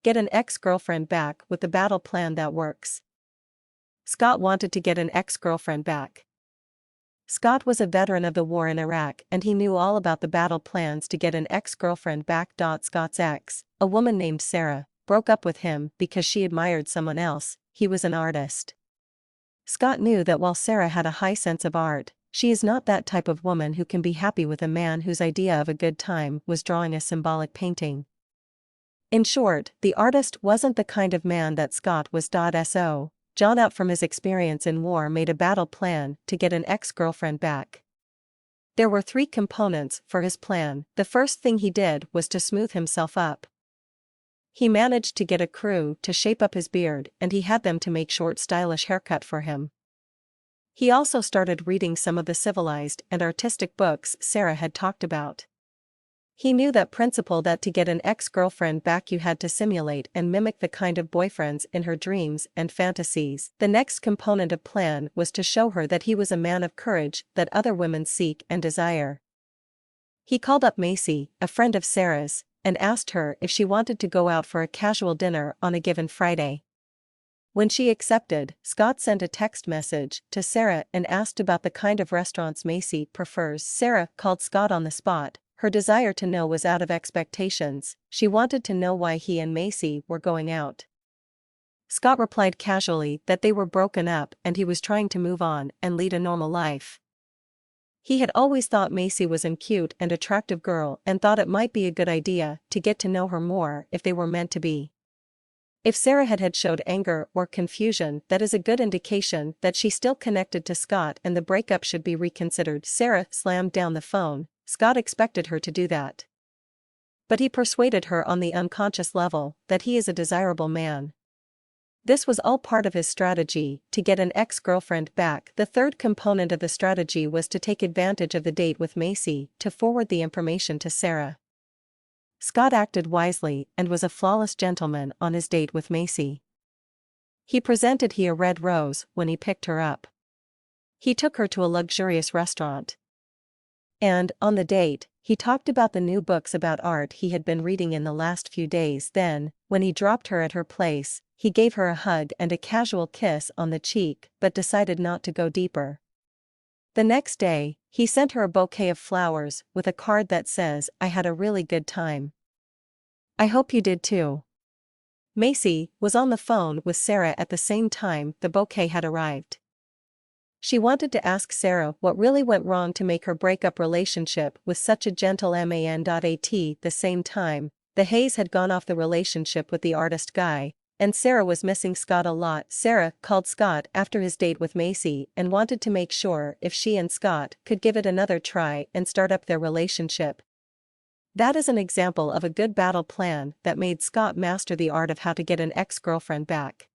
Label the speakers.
Speaker 1: Get an ex-girlfriend back with the battle plan that works. Scott wanted to get an ex-girlfriend back. Scott was a veteran of the war in Iraq and he knew all about the battle plans to get an ex-girlfriend back. Scott's ex, a woman named Sarah, broke up with him because she admired someone else. He was an artist. Scott knew that while Sarah had a high sense of art, she is not that type of woman who can be happy with a man whose idea of a good time was drawing a symbolic painting. In short, the artist wasn't the kind of man that Scott was. So, John, out from his experience in war, made a battle plan to get an ex-girlfriend back. There were 3 components for his plan. The first thing he did was to smooth himself up. He managed to get a crew to shape up his beard and he had them to make short stylish haircut for him. He also started reading some of the civilized and artistic books Sarah had talked about. He knew that principle that to get an ex-girlfriend back you had to simulate and mimic the kind of boyfriends in her dreams and fantasies. The next component of plan was to show her that he was a man of courage that other women seek and desire. He called up Macy, a friend of Sarah's, and asked her if she wanted to go out for a casual dinner on a given Friday. When she accepted, Scott sent a text message to Sarah and asked about the kind of restaurants Macy prefers. Sarah called Scott on the spot. Her desire to know was out of expectations. She wanted to know why he and Macy were going out. Scott replied casually that they were broken up and he was trying to move on and lead a normal life. He had always thought Macy was a cute and attractive girl and thought it might be a good idea to get to know her more if they were meant to be. If Sarah had showed anger or confusion, that is a good indication that she still connected to Scott and the breakup should be reconsidered. Sarah slammed down the phone. Scott expected her to do that. But he persuaded her on the unconscious level that he is a desirable man. This was all part of his strategy to get an ex-girlfriend back. The third component of the strategy was to take advantage of the date with Macy to forward the information to Sarah. Scott acted wisely and was a flawless gentleman on his date with Macy. He presented her a red rose when he picked her up. He took her to a luxurious restaurant. And, on the date, he talked about the new books about art he had been reading in the last few days. Then, when he dropped her at her place, he gave her a hug and a casual kiss on the cheek but decided not to go deeper. The next day, he sent her a bouquet of flowers with a card that says, "I had a really good time. I hope you did too." Macy was on the phone with Sarah at the same time the bouquet had arrived. She wanted to ask Sarah what really went wrong to make her break up relationship with such a gentle man. At the same time, the haze had gone off the relationship with the artist guy, and Sarah was missing Scott a lot. Sarah called Scott after his date with Macy and wanted to make sure if she and Scott could give it another try and start up their relationship. That is an example of a good battle plan that made Scott master the art of how to get an ex-girlfriend back.